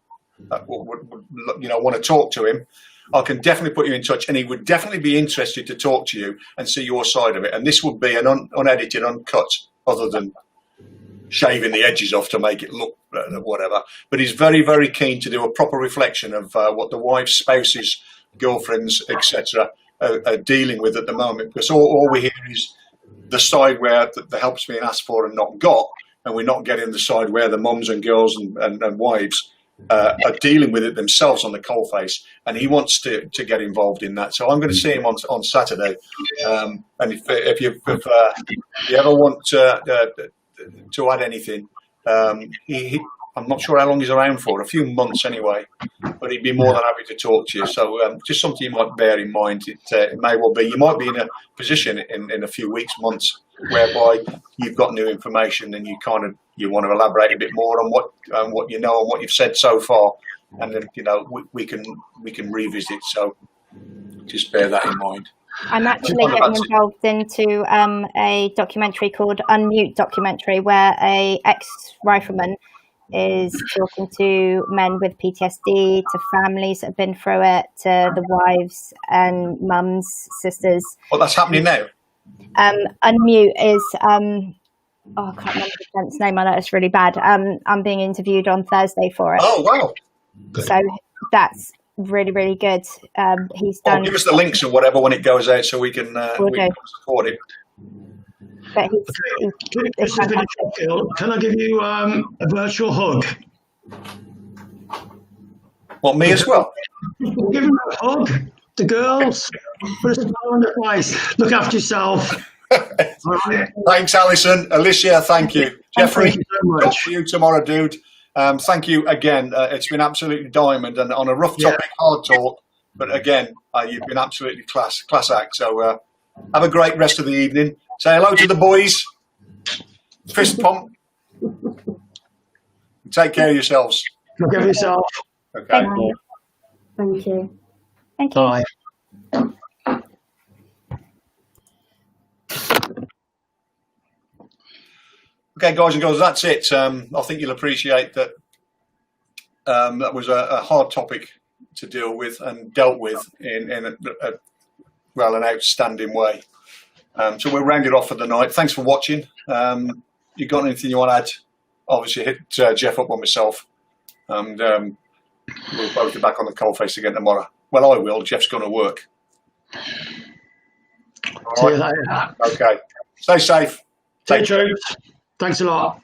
[SPEAKER 5] would want to talk to him, I can definitely put you in touch, and he would definitely be interested to talk to you and see your side of it. And this would be an unedited, uncut, other than shaving the edges off to make it look whatever. But he's very, very keen to do a proper reflection of what the wives, spouses, girlfriends, etc. are dealing with at the moment. Because all we hear is the side where the help's being asked for and not got, and we're not getting the side where the mums and girls and wives are dealing with it themselves on the coalface, and he wants to get involved in that. So I'm going to see him on Saturday, and if you ever want to add anything, I'm not sure how long he's around for, a few months anyway, but he'd be more than happy to talk to you. So just something you might bear in mind. It may well be, you might be in a position in a few weeks, months, whereby you've got new information and you want to elaborate a bit more on what you know and what you've said so far, and then we can revisit. So just bear that in mind.
[SPEAKER 2] I'm actually getting involved into a documentary called Unmute documentary, where a ex-rifleman is talking to men with PTSD, to families that have been through it, to the wives and mums, sisters.
[SPEAKER 5] Well, that's happening now.
[SPEAKER 2] Unmute is I can't remember the gent's name. I know it's really bad. I'm being interviewed on Thursday for it.
[SPEAKER 5] Oh wow!
[SPEAKER 2] So that's really, really good. He's done.
[SPEAKER 5] Give us the links and whatever when it goes out, so we can support it.
[SPEAKER 2] But
[SPEAKER 3] he's can I give you a virtual hug?
[SPEAKER 5] What, me as well?
[SPEAKER 3] Give him a hug. The girls. Put a smile on the face. Look after yourself.
[SPEAKER 5] Thanks, Alison. Alicia, thank you. Jeffrey,
[SPEAKER 3] thank you so much.
[SPEAKER 5] See you tomorrow, dude. Thank you again. It's been absolutely diamond, and on a rough topic, hard talk. But again, you've been absolutely class act. So have a great rest of the evening. Say hello to the boys. Fist pump. Take care of yourselves.
[SPEAKER 3] Look after yourself.
[SPEAKER 5] Okay.
[SPEAKER 2] Thank you.
[SPEAKER 4] Thank you.
[SPEAKER 2] Thank you.
[SPEAKER 3] Bye.
[SPEAKER 5] Okay, guys and girls, that's it. I think you'll appreciate that that was a hard topic to deal with and dealt with in an outstanding way. So we'll round it off for the night. Thanks for watching. You got anything you want to add? Obviously, hit Jeff up on myself, and we'll both be back on the coalface again tomorrow. Well, I will. Jeff's going to work. All right.
[SPEAKER 3] See you later.
[SPEAKER 5] Okay. Stay safe.
[SPEAKER 3] Stay true. Thanks a lot.